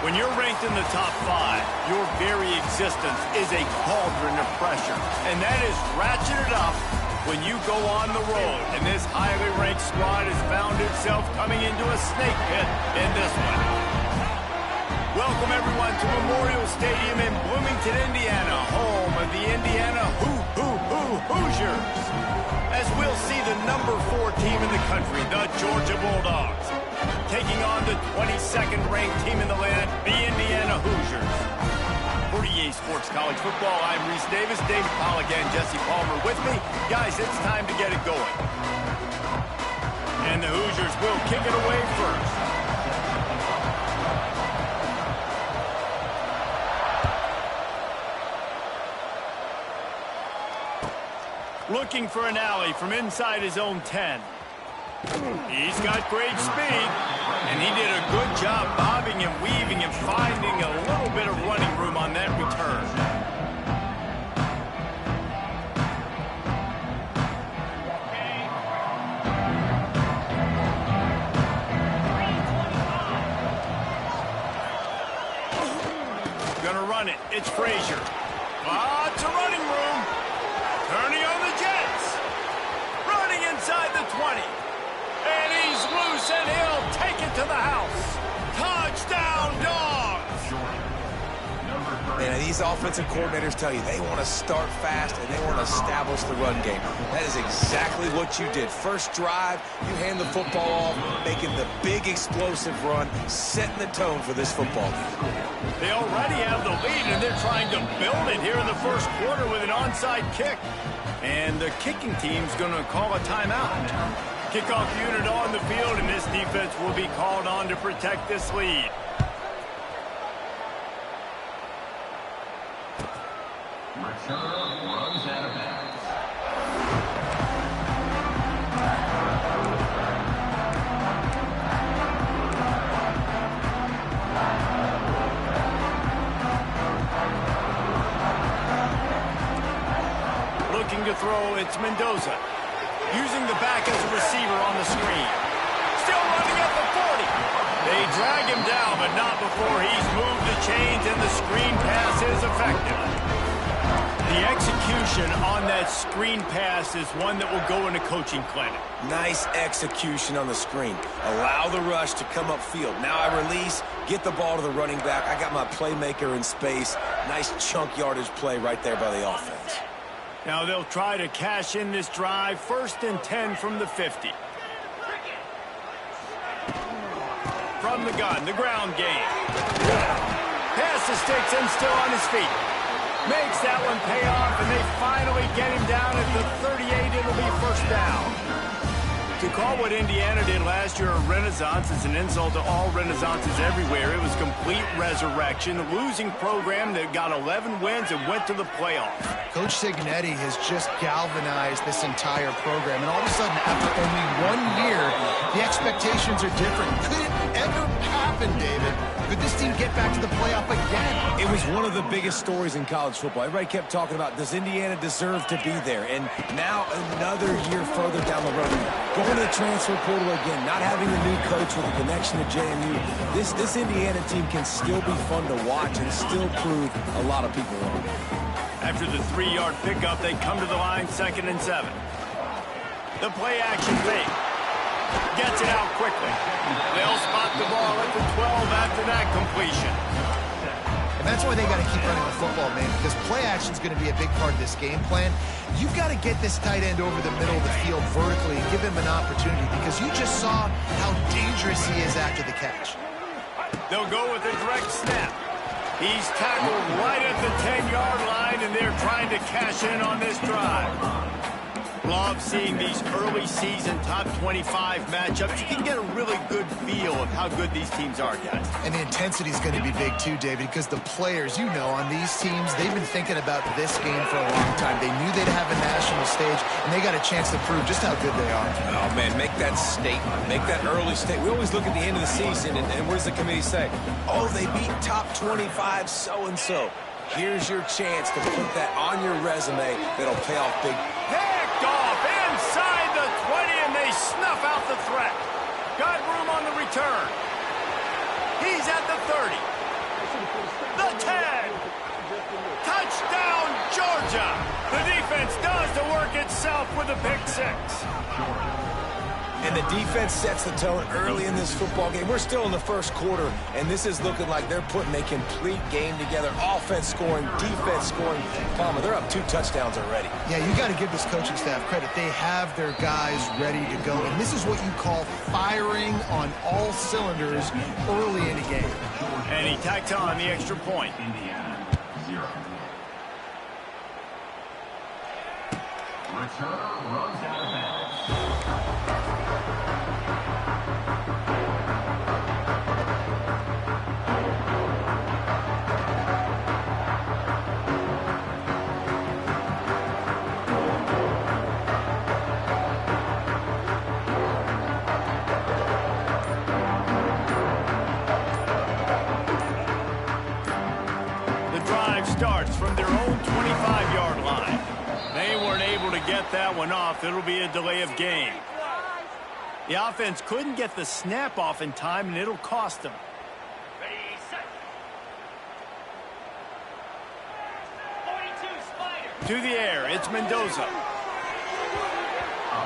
When you're ranked in the top 5, your very existence is a cauldron of pressure. And that is ratcheted up when you go on the road. And this highly ranked squad has found itself coming into a snake pit in this one. Welcome, everyone, to Memorial Stadium in Bloomington, Indiana, home of the Indiana Hoosiers. As we'll see the number 4 team in the country, the Georgia Bulldogs, taking on the 22nd ranked team in the land, the Indiana Hoosiers. For EA Sports College Football, I'm Reese Davis, David Pollack, and Jesse Palmer with me. Guys, it's time to get it going. And the Hoosiers will kick it away first. Looking for an alley from inside his own 10. He's got great speed, and he did a good job bobbing and weaving and finding a little bit of running room on that return. Gonna run it. It's Frazier. Lots of running room. Turning on the Jets. Running inside the 20. And he's loose, and he'll take it to the house. Touchdown, Dogs! Man, these offensive coordinators tell you they want to start fast and they want to establish the run game. That is exactly what you did. First drive, you hand the football off, making the big explosive run, setting the tone for this football game. They already have the lead, and they're trying to build it here in the first quarter with an onside kick. And the kicking team's going to call a timeout. Kickoff unit on the field, and this defense will be called on to protect this lead. Return runs out of bounds. Looking to throw, it's Mendoza. Using the back as a receiver on the screen. Still running at the 40. They drag him down, but not before he's moved the chains, and the screen pass is effective. The execution on that screen pass is one that will go in a coaching clinic. Nice execution on the screen. Allow the rush to come upfield. Now I release, get the ball to the running back. I got my playmaker in space. Nice chunk yardage play right there by the offense. Now they'll try to cash in this drive. 1st and 10 from the 50. From the gun, the ground game. Pass to Sticks and still on his feet. Makes that one pay off, and they finally get him down at the 38. It'll be 1st down. To call what Indiana did last year a renaissance is an insult to all renaissances everywhere. It was complete resurrection. A losing program that got 11 wins and went to the playoffs. Coach Cignetti has just galvanized this entire program, and all of a sudden, after only 1 year, the expectations are different. Could it ever happen, David? Could this team get back to the playoff again? It was one of the biggest stories in college football. Everybody kept talking about, does Indiana deserve to be there? And now another year further down the road, going to the transfer portal again, not having a new coach with a connection to JMU. This Indiana team can still be fun to watch and still prove a lot of people wrong. After the 3-yard pickup, they come to the line, 2nd and 7. The play action fake. Gets it out quickly. They'll spot the ball at the 12 after that completion. And that's why they got to keep running the football, man, because play action is going to be a big part of this game plan. You've got to get this tight end over the middle of the field vertically and give him an opportunity, because you just saw how dangerous he is after the catch. They'll go with a direct snap. He's tackled right at the 10-yard line, and they're trying to cash in on this drive. Love seeing these early season top 25 matchups. You can get a really good feel of how good these teams are, guys. And the intensity is going to be big too, David, because the players, you know, on these teams, they've been thinking about this game for a long time. They knew they'd have a national stage, and they got a chance to prove just how good they are. Oh, man, make that statement. Make that early statement. We always look at the end of the season, and what does the committee say? Oh, they beat top 25 so-and-so. Here's your chance to put that on your resume that'll pay off big. Picked off inside the 20, and they snuff out the threat. Got room on the return. He's at the 30. the pick six. And the defense sets the tone early in this football game. We're still in the first quarter, and this is looking like they're putting a complete game together. Offense scoring, defense scoring. Palmer, they're up 2 touchdowns already. Yeah, you got to give this coaching staff credit. They have their guys ready to go, and this is what you call firing on all cylinders early in a game. And he tacks on the extra point. Indiana, 0. Return runs out of bounds. Starts from their own 25-yard line. They weren't able to get that one off. It'll be a delay of game. The offense couldn't get the snap off in time, and it'll cost them. Ready, set. 42 Spider. To the air, it's Mendoza.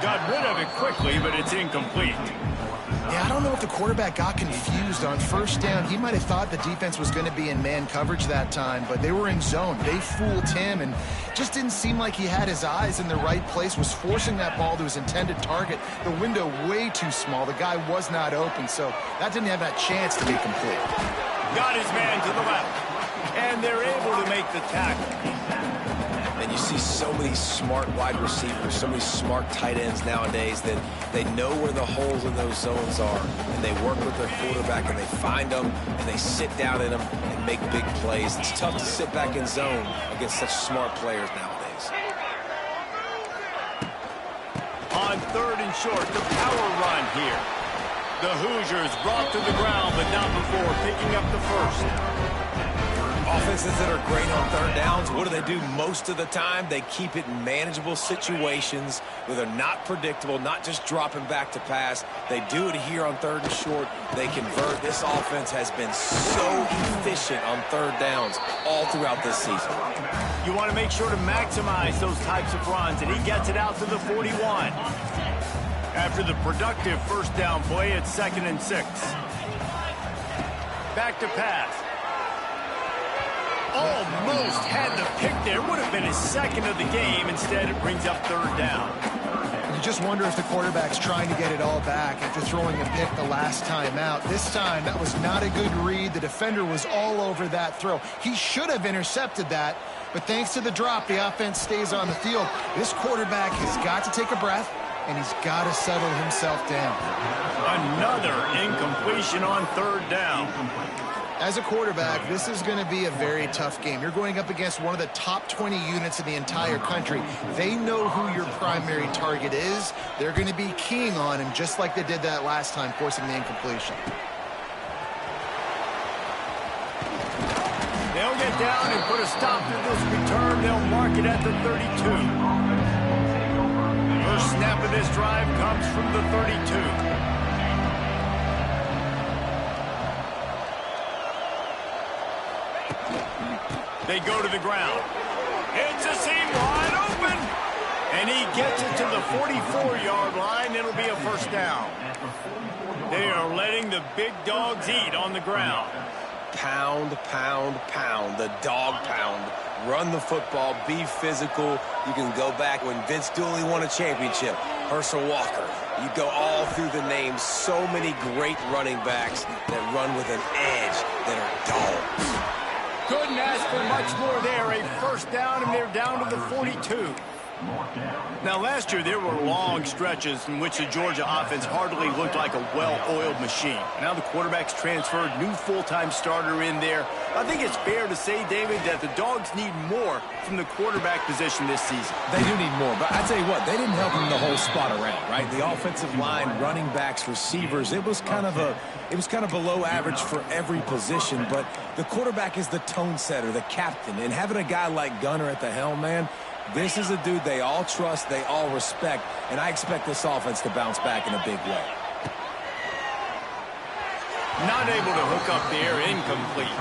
Got rid of it quickly, but it's incomplete. Yeah, I don't know if the quarterback got confused on first down. He might have thought the defense was going to be in man coverage that time, but they were in zone. They fooled him and just didn't seem like he had his eyes in the right place, was forcing that ball to his intended target. The window way too small. The guy was not open, so that didn't have that chance to be complete. Got his man to the left, and they're able to make the tackle. And you see so many smart wide receivers, so many smart tight ends nowadays that they know where the holes in those zones are, and they work with their quarterback, and they find them, and they sit down in them and make big plays. It's tough to sit back in zone against such smart players nowadays. On 3rd and short, the power run here. The Hoosiers brought to the ground, but not before picking up the first. Offenses that are great on 3rd downs, what do? Most of the time, they keep it in manageable situations where they're not predictable, not just dropping back to pass. They do it here on 3rd and short. They convert. This offense has been so efficient on 3rd downs all throughout this season. You want to make sure to maximize those types of runs, and he gets it out to the 41. After the productive first down play, it's 2nd and 6. Back to pass. Almost had the pick there. Would have been his 2nd of the game. Instead, it brings up 3rd down. You just wonder if the quarterback's trying to get it all back after throwing a pick the last time out. This time, that was not a good read. The defender was all over that throw. He should have intercepted that, but thanks to the drop, the offense stays on the field. This quarterback has got to take a breath, and he's got to settle himself down. Another incompletion on 3rd down. As a quarterback, this is going to be a very tough game. You're going up against one of the top 20 units in the entire country. They know who your primary target is. They're going to be keying on him just like they did that last time, forcing the incompletion. They'll get down and put a stop to this return. They'll mark it at the 32. First snap of this drive comes from the 32. They go to the ground. It's a seam wide open. And he gets it to the 44-yard line. It'll be a first down. They are letting the big dogs eat on the ground. Pound, pound, pound. The dog pound. Run the football. Be physical. You can go back when Vince Dooley won a championship. Herschel Walker. You go all through the names. So many great running backs that run with an edge that are dogs. Couldn't ask for much more there. A first down, and they're down to the 42. Now, last year, there were long stretches in which the Georgia offense hardly looked like a well-oiled machine. Now the quarterback's transferred, new full-time starter in there. I think it's fair to say, David, that the Dogs need more from the quarterback position this season. They do need more, but I tell you what, they didn't help him the whole spot around, right? The offensive line, running backs, receivers, it was kind of below average for every position, but the quarterback is the tone setter, the captain, and having a guy like Gunner at the helm, man, this is a dude they all trust, they all respect, and I expect this offense to bounce back in a big way. Not able to hook up there, incomplete.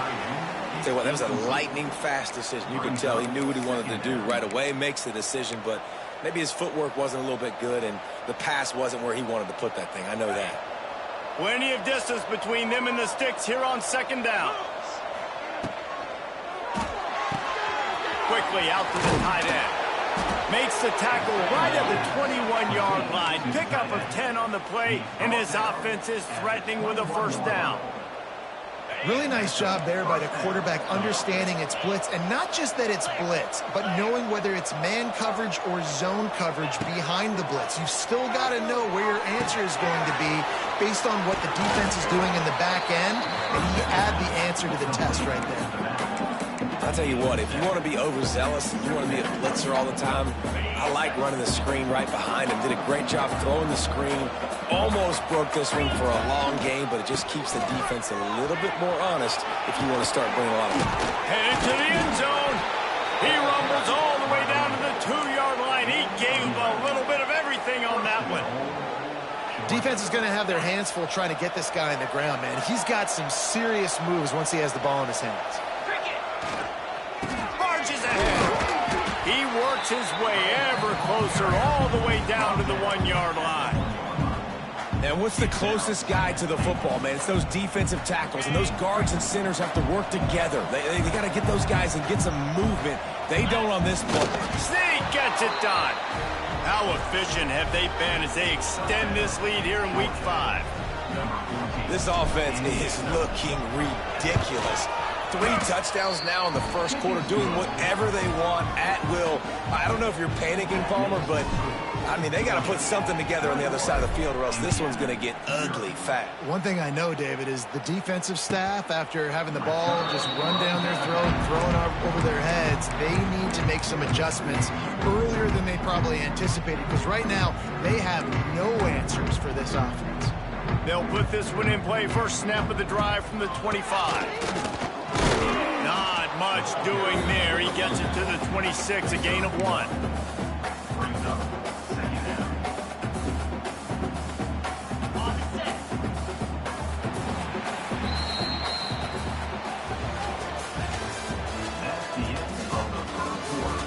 Tell you what, that was a lightning fast decision. You can tell he knew what he wanted to do right away, makes the decision, but Maybe his footwork wasn't a little bit good, and the pass wasn't where he wanted to put that thing. I know that. Plenty of distance between them and the sticks here on second down. Quickly out to the tight end. Makes the tackle right at the 21-yard line. Pickup of 10 on the play, and his offense is threatening with a first down. Really nice job there by the quarterback understanding it's blitz, and not just that it's blitz, but knowing whether it's man coverage or zone coverage behind the blitz. You've still got to know where your answer is going to be based on what the defense is doing in the back end, and you add the answer to the test right there. I'll tell you what, if you want to be overzealous, if you want to be a blitzer all the time, I like running the screen right behind him. Did a great job throwing the screen. Almost broke this one for a long game, but it just keeps the defense a little bit more honest if you want to start bringing a lot of them. Headed to the end zone. He rumbles all the way down to the 2-yard line. He gave a little bit of everything on that one. Defense is going to have their hands full trying to get this guy on the ground, man. He's got some serious moves once he has the ball in his hands. Marches ahead. He works his way ever closer all the way down to the 1-yard line. And what's the closest guy to the football, man? It's those defensive tackles, and those guards and centers have to work together. They got to get those guys and get some movement. They don't on this play. Snead gets it done. How efficient have they been as they extend this lead here in Week 5? This offense is looking ridiculous. 3 touchdowns now in the first quarter, doing whatever they want at will. I don't know if you're panicking, Palmer, but, I mean, they got to put something together on the other side of the field or else this one's going to get ugly fast. One thing I know, David, is the defensive staff, after having the ball just run down their throat and thrown over their heads, they need to make some adjustments earlier than they probably anticipated, because right now they have no answers for this offense. They'll put this one in play. First snap of the drive from the 25. Not much doing there. He gets it to the 26, a gain of 1. Brings up second down. That's the end of the third quarter.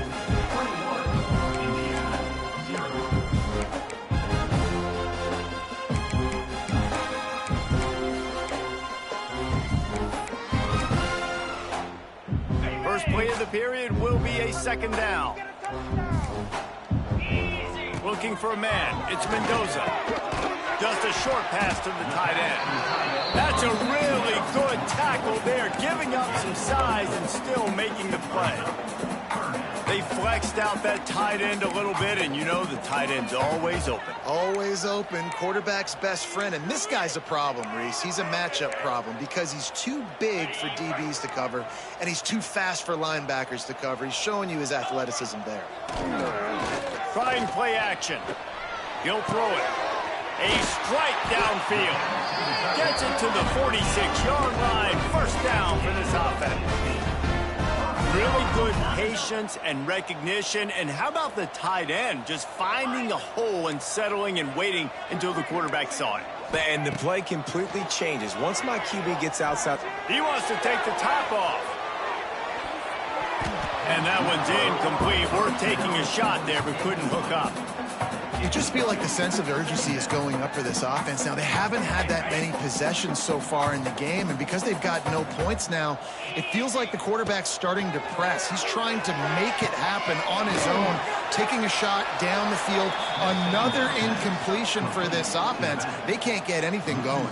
Georgia 21, Indiana 0. First play of the period will be a second down. Looking for a man. It's Mendoza. Just a short pass to the tight end. That's a really good tackle there, giving up some size and still making the play. They flexed out that tight end a little bit, and you know the tight end's always open. Always open, quarterback's best friend, and this guy's a problem, Reese. He's a matchup problem because he's too big for DBs to cover, and he's too fast for linebackers to cover. He's showing you his athleticism there. Trying play action. He'll throw it. A strike downfield. Gets it to the 46-yard line. First down for this offense. Really good patience and recognition. And how about the tight end just finding a hole and settling and waiting until the quarterback saw it? And the play completely changes. Once my QB gets outside. He wants to take the top off. And that one's incomplete. Worth taking a shot there, but couldn't hook up. You just feel like the sense of urgency is going up for this offense. Now, they haven't had that many possessions so far in the game, and because they've got no points now, it feels like the quarterback's starting to press. He's trying to make it happen on his own, taking a shot down the field. Another incompletion for this offense. They can't get anything going.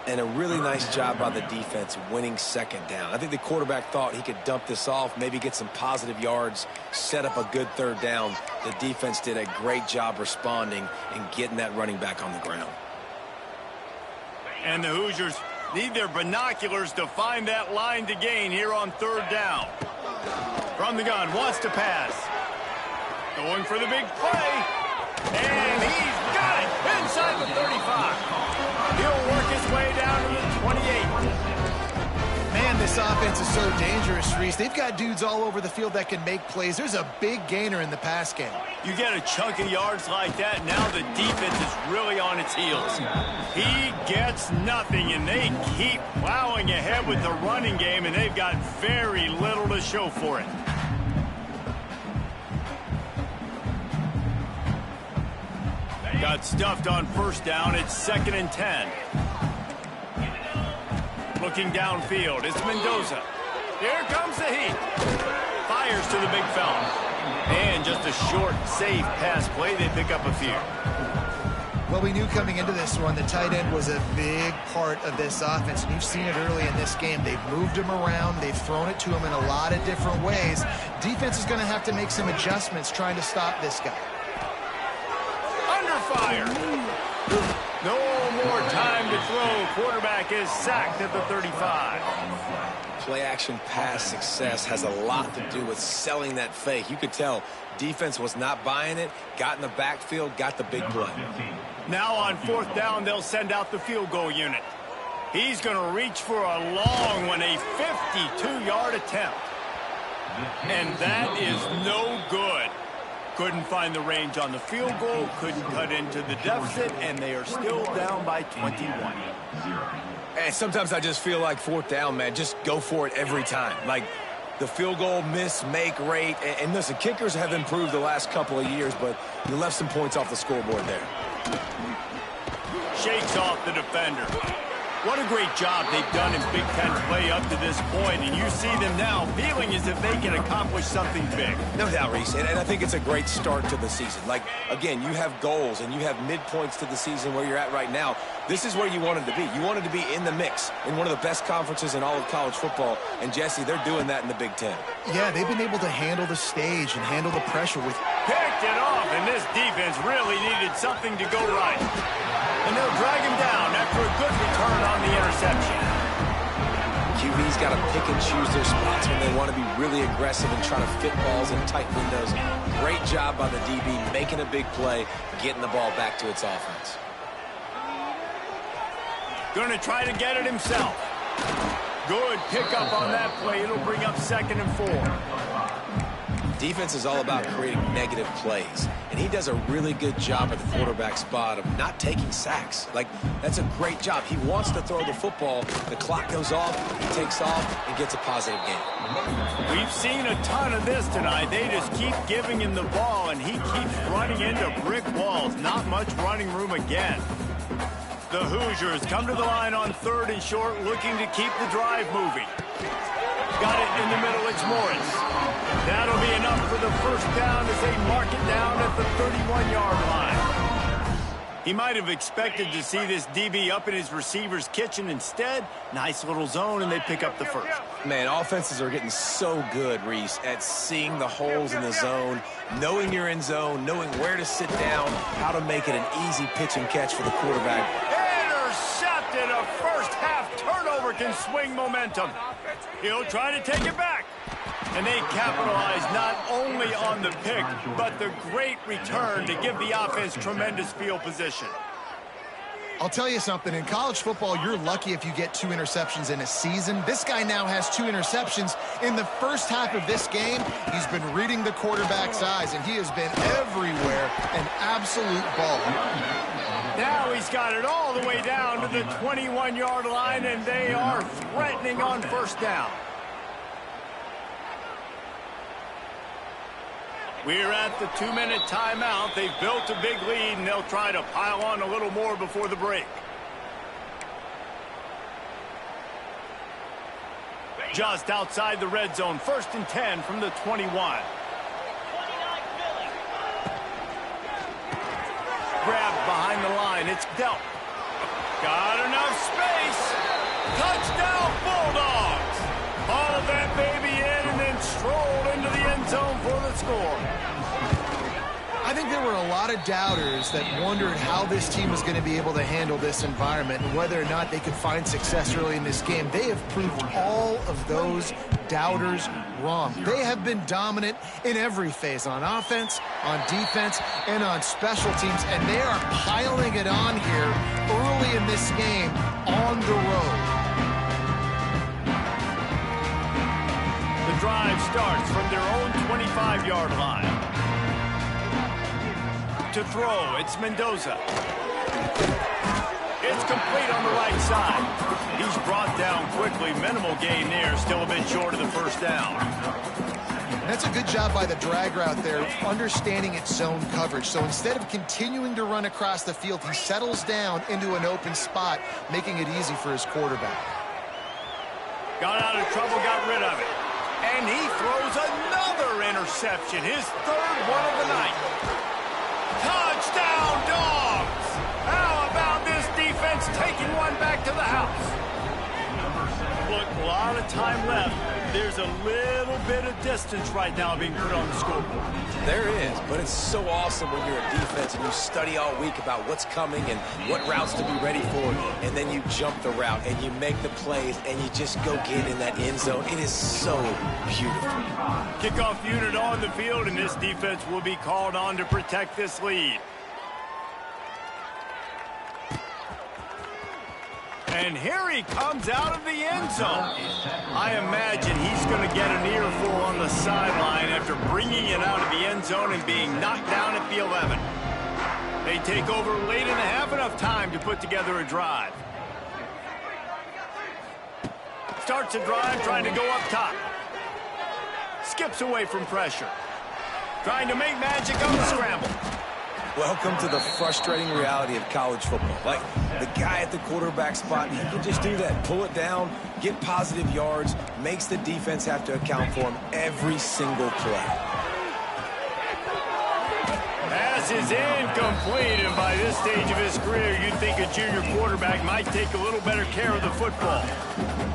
And a really nice job by the defense winning second down. I think the quarterback thought he could dump this off, maybe get some positive yards, set up a good third down. The defense did a great job responding and getting that running back on the ground. And the Hoosiers need their binoculars to find that line to gain here on third down. From the gun, wants to pass. Going for the big play. And he's got it inside the 35. He'll work his way down to the 28. Man, this offense is so dangerous, Reese. They've got dudes all over the field that can make plays. There's a big gainer in the pass game. You get a chunk of yards like that, now the defense is really on its heels. He gets nothing, and they keep plowing ahead with the running game, and they've got very little to show for it. Got stuffed on first down. It's 2nd and 10. Looking downfield, it's Mendoza. Here comes the heat. Fires to the big fella. And just a short, safe pass play. They pick up a few. Well, we knew coming into this one the tight end was a big part of this offense, and you've seen it early in this game. They've moved him around. They've thrown it to him in a lot of different ways. Defense is going to have to make some adjustments trying to stop this guy. Under fire. No more time to throw. Quarterback is sacked at the 35. Play-action pass success has a lot to do with selling that fake. You could tell defense was not buying it, got in the backfield, got the big play. Now on 4th down, they'll send out the field goal unit. He's going to reach for a long one, a 52-yard attempt. And that is no good. Couldn't find the range on the field goal, couldn't cut into the deficit, and they are still down by 21. And sometimes I just feel like 4th down, man, just go for it every time. Like the field goal miss-make rate. And listen, kickers have improved the last couple of years, but you left some points off the scoreboard there. Shakes off the defender. What a great job they've done in Big Ten play up to this point, and you see them now feeling as if they can accomplish something big. No doubt, Reese, and I think it's a great start to the season. Like, again, you have goals and you have midpoints to the season where you're at right now. This is where you wanted to be. You wanted to be in the mix in one of the best conferences in all of college football, and Jesse, they're doing that in the Big Ten. Yeah, they've been able to handle the stage and handle the pressure with... Picked it off, and this defense really needed something to go right. And they'll drag him down after a good return on the interception. QB's got to pick and choose their spots when they want to be really aggressive and try to fit balls in tight windows. Great job by the DB making a big play, getting the ball back to its offense. Going to try to get it himself. Good pickup on that play. It'll bring up 2nd and 4. Defense is all about creating negative plays, and he does a really good job at the quarterback spot of not taking sacks. Like, that's a great job. He wants to throw the football. The clock goes off, he takes off, and gets a positive game. We've seen a ton of this tonight. They just keep giving him the ball, and he keeps running into brick walls. Not much running room again. The Hoosiers come to the line on 3rd and short, looking to keep the drive moving. Got it in the middle, it's Morris. That'll be enough for the first down as they mark it down at the 31-yard line. He might have expected to see this DB up in his receiver's kitchen. Instead, nice little zone, and they pick up the first. Man, offenses are getting so good, Reese, at seeing the holes in the zone, knowing you're in zone, knowing where to sit down, how to make it an easy pitch and catch for the quarterback. Intercepted. A first-half turnover can swing momentum. He'll try to take it back. And they capitalize not only on the pick, but the great return to give the offense tremendous field position. I'll tell you something, in college football, you're lucky if you get 2 interceptions in a season. This guy now has 2 interceptions. In the first half of this game, he's been reading the quarterback's eyes, and he has been everywhere, an absolute baller. Now he's got it all the way down to the 21-yard line, and they are threatening on first down. We're at the 2-minute timeout. They've built a big lead, and they'll try to pile on a little more before the break. Just outside the red zone, 1st and 10 from the 21. Grabbed behind the line. It's Delp. Got enough space. Touchdown, Bulldogs. Hauled that baby in and then strolled into the end zone for the score. I think there were a lot of doubters that wondered how this team was going to be able to handle this environment and whether or not they could find success early in this game. They have proved all of those doubters wrong. They have been dominant in every phase, on offense, on defense, and on special teams, and they are piling it on here early in this game on the road. The drive starts from their own 25-yard line. To throw, it's Mendoza. It's complete on the right side. He's brought down quickly. Minimal gain there, still a bit short of the first down. That's a good job by the drag route there, understanding its zone coverage. So instead of continuing to run across the field, he settles down into an open spot, making it easy for his quarterback. Got out of trouble, got rid of it. And he throws another interception, his third one of the night. Touchdown, Dogs! How about this defense taking one back to the house? Look, a lot of time left. There's a little bit of distance right now being put on the scoreboard. There is, but it's so awesome when you're a defense and you study all week about what's coming and what routes to be ready for, and then you jump the route and you make the plays and you just go get in that end zone. It is so beautiful. Kickoff unit on the field, and this defense will be called on to protect this lead. And here he comes out of the end zone. I imagine he's going to get an earful on the sideline after bringing it out of the end zone and being knocked down at the 11. They take over late in the half, enough time to put together a drive. Starts a drive, trying to go up top. Skips away from pressure. Trying to make magic on the scramble. Welcome to the frustrating reality of college football. Like, the guy at the quarterback spot, he can just do that. Pull it down, get positive yards, makes the defense have to account for him every single play. Pass is incomplete, and by this stage of his career, you'd think a junior quarterback might take a little better care of the football.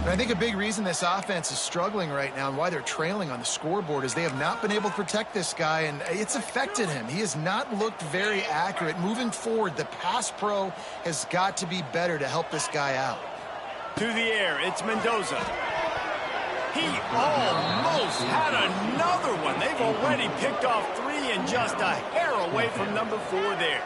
And I think a big reason this offense is struggling right now and why they're trailing on the scoreboard is they have not been able to protect this guy, and it's affected him. He has not looked very accurate. Moving forward, the pass pro has got to be better to help this guy out. To the air, it's Mendoza. He almost had another one. They've already picked off 3 and just a hair away from number 4 there.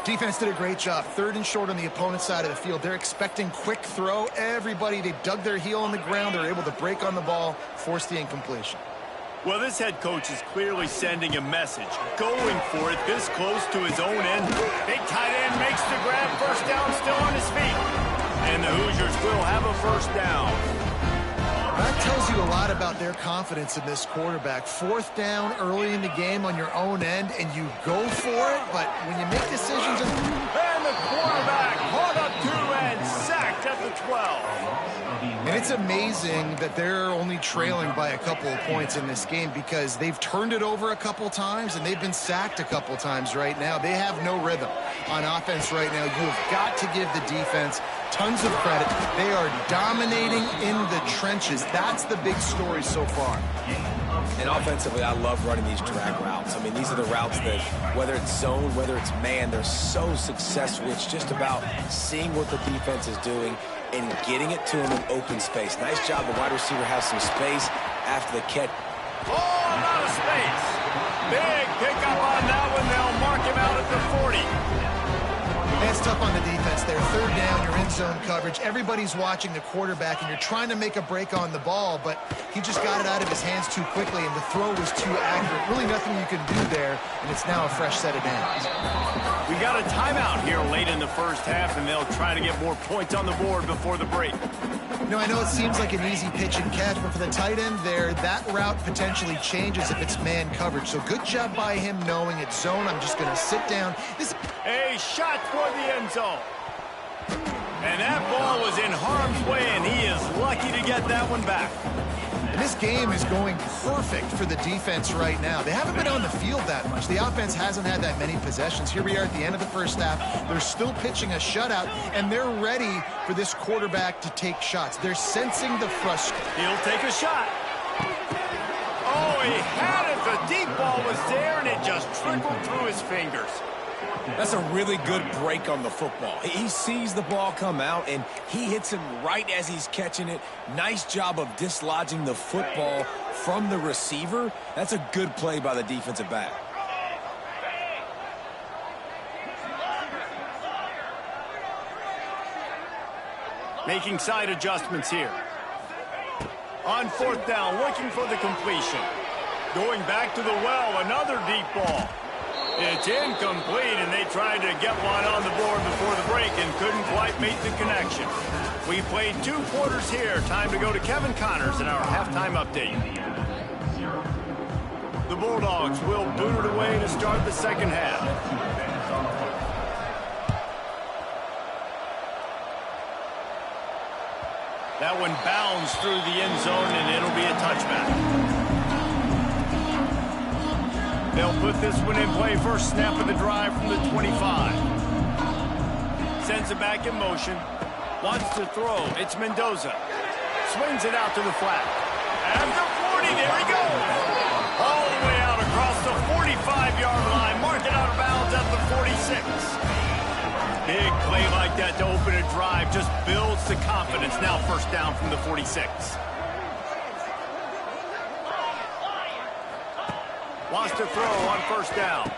Defense did a great job. 3rd and short on the opponent's side of the field. They're expecting quick throw. Everybody, they dug their heel on the ground. They're able to break on the ball, force the incompletion. Well, this head coach is clearly sending a message. Going for it this close to his own end. Big tight end makes the grab. First down, still on his feet. And the Hoosiers will have a first down. That tells you a lot about their confidence in this quarterback. 4th down early in the game on your own end, and you go for it, but when you make decisions... And the quarterback caught up 2 and sacked at the 12. And it's amazing that they're only trailing by a couple of points in this game because they've turned it over a couple times and they've been sacked a couple times right now. They have no rhythm on offense right now. You have got to give the defense tons of credit. They are dominating in the trenches. That's the big story so far. And offensively, I love running these drag routes. I mean, these are the routes that, whether it's zone, whether it's man, they're so successful. It's just about seeing what the defense is doing and getting it to him in open space. Nice job. The wide receiver has some space after the catch. Oh, a lot of space. Big pickup on that one. They'll mark him out at the 40. That's tough on the defense there. 3rd down, you're in zone coverage. Everybody's watching the quarterback, and you're trying to make a break on the ball, but he just got it out of his hands too quickly, and the throw was too accurate. Really nothing you can do there, and it's now a fresh set of downs. We got a timeout here late in the first half, and they'll try to get more points on the board before the break. No, I know it seems like an easy pitch and catch, but for the tight end there, that route potentially changes if it's man coverage. So good job by him knowing it's zone. I'm just going to sit down. A shot toward the end zone. And that ball was in harm's way, and he is lucky to get that one back. And this game is going perfect for the defense right now. They haven't been on the field that much. The offense hasn't had that many possessions. Here we are at the end of the first half. They're still pitching a shutout, and they're ready for this quarterback to take shots. They're sensing the frustration. He'll take a shot. Oh, he had it. The deep ball was there, and it just trickled through his fingers. That's a really good break on the football. He sees the ball come out, and he hits him right as he's catching it. Nice job of dislodging the football from the receiver. That's a good play by the defensive back. Making side adjustments here. On 4th down, looking for the completion. Going back to the well, another deep ball. It's incomplete, and they tried to get one on the board before the break and couldn't quite make the connection. We played 2 quarters here. Time to go to Kevin Connors in our halftime update. The Bulldogs will boot it away to start the second half. That one bounds through the end zone, and it'll be a touchback. They'll put this one in play. First snap of the drive from the 25. Sends it back in motion. Wants to throw. It's Mendoza. Swings it out to the flat. After 40, there he goes. All the way out across the 45-yard line. Mark it out of bounds at the 46. Big play like that to open a drive just builds the confidence. Now first down from the 46. Wants to throw on first down.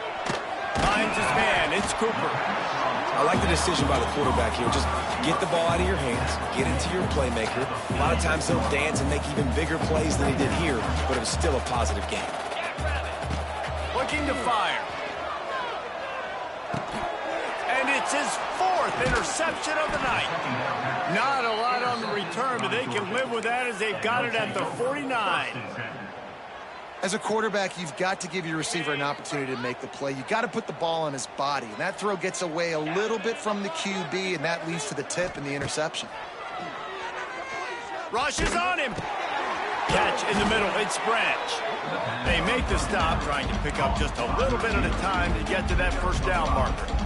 Finds his man. It's Cooper. I like the decision by the quarterback here. Just get the ball out of your hands, get it to your playmaker. A lot of times he'll dance and make even bigger plays than he did here, but it was still a positive game. Looking to fire. And it's his fourth interception of the night. Not a lot on the return, but they can live with that as they've got it at the 49. As a quarterback, you've got to give your receiver an opportunity to make the play. You've got to put the ball on his body. And that throw gets away a little bit from the QB, and that leads to the tip and the interception. Rushes on him. Catch in the middle. It's Branch. They make the stop, trying to pick up just a little bit at a time to get to that first down marker.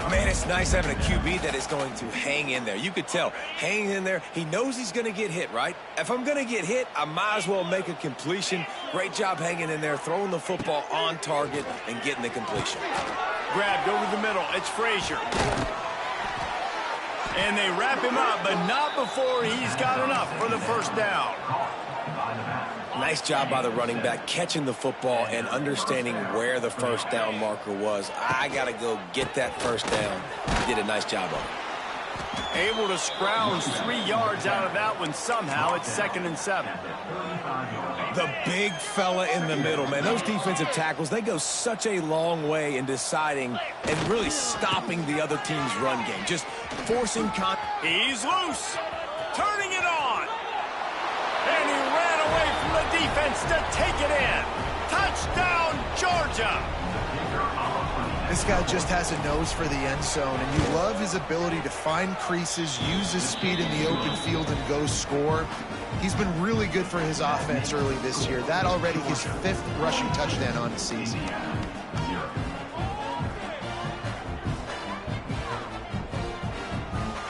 Man, it's nice having a QB that is going to hang in there. You could tell, hanging in there, he knows he's going to get hit, right? If I'm going to get hit, I might as well make a completion. Great job hanging in there, throwing the football on target and getting the completion. Grabbed over the middle. It's Frazier. And they wrap him up, but not before he's got enough for the first down. Nice job by the running back, catching the football and understanding where the first down marker was. I got to go get that first down. He did a nice job of it. Able to scrounge 3 yards out of that one somehow. It's 2nd and 7. The big fella in the middle, man. Those defensive tackles, they go such a long way in deciding and really stopping the other team's run game. Just forcing He's loose. Turning it on. And he ran away from the defense to take it in. Touchdown, Georgia. This guy just has a nose for the end zone, and you love his ability to find creases, use his speed in the open field, and go score. He's been really good for his offense early this year. That already his 5th rushing touchdown on the season.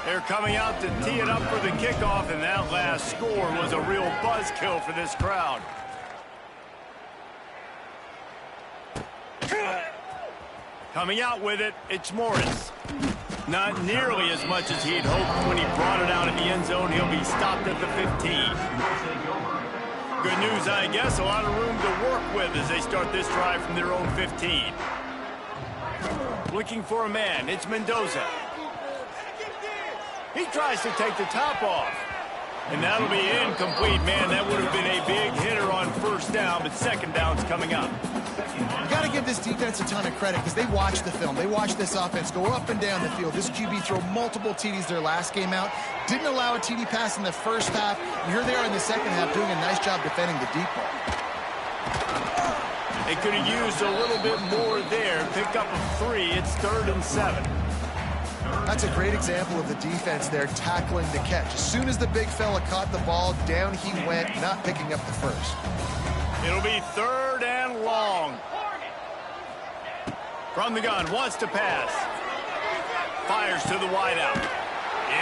They're coming out to tee it up for the kickoff, and that last score was a real buzzkill for this crowd. Coming out with it, it's Morris. Not nearly as much as he'd hoped when he brought it out in the end zone. He'll be stopped at the 15. Good news, I guess. A lot of room to work with as they start this drive from their own 15. Looking for a man. It's Mendoza. He tries to take the top off. And that'll be incomplete. Man, that would have been a big hitter on first down, but second down's coming up. You got to give this defense a ton of credit because they watch the film. They watch this offense go up and down the field. This QB throw multiple TDs their last game out. Didn't allow a TD pass in the first half. And here they are in the second half doing a nice job defending the deep ball. They could have used a little bit more there. Pick up a 3. It's 3rd and 7. That's a great example of the defense there tackling the catch. As soon as the big fella caught the ball, down he went, not picking up the first. It'll be 3rd and long. From the gun, wants to pass. Fires to the wideout.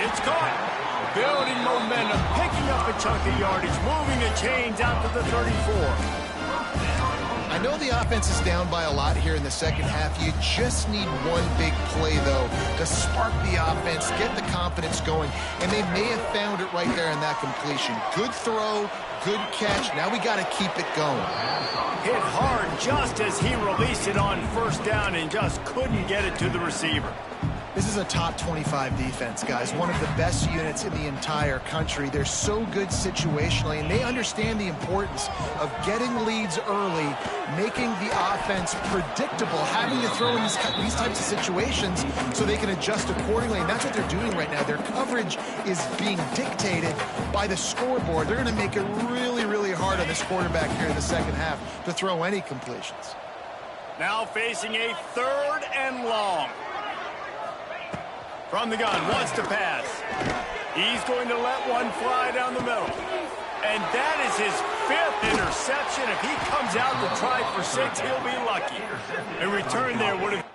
It's caught. Building momentum, picking up a chunk of yardage, moving the chains out to the 34. I know the offense is down by a lot here in the second half. You just need one big play, though, to spark the offense, get the confidence going, and they may have found it right there in that completion. Good throw, good catch. Now we got to keep it going. Hit hard just as he released it on first down and just couldn't get it to the receiver. This is a top 25 defense, guys. One of the best units in the entire country. They're so good situationally, and they understand the importance of getting leads early, making the offense predictable, having to throw in these types of situations so they can adjust accordingly. And that's what they're doing right now. Their coverage is being dictated by the scoreboard. They're going to make it really, really hard on this quarterback here in the second half to throw any completions. Now facing a 3rd and long. From the gun, wants to pass. He's going to let one fly down the middle. And that is his 5th interception. If he comes out to try for 6, he'll be lucky. A return there would have...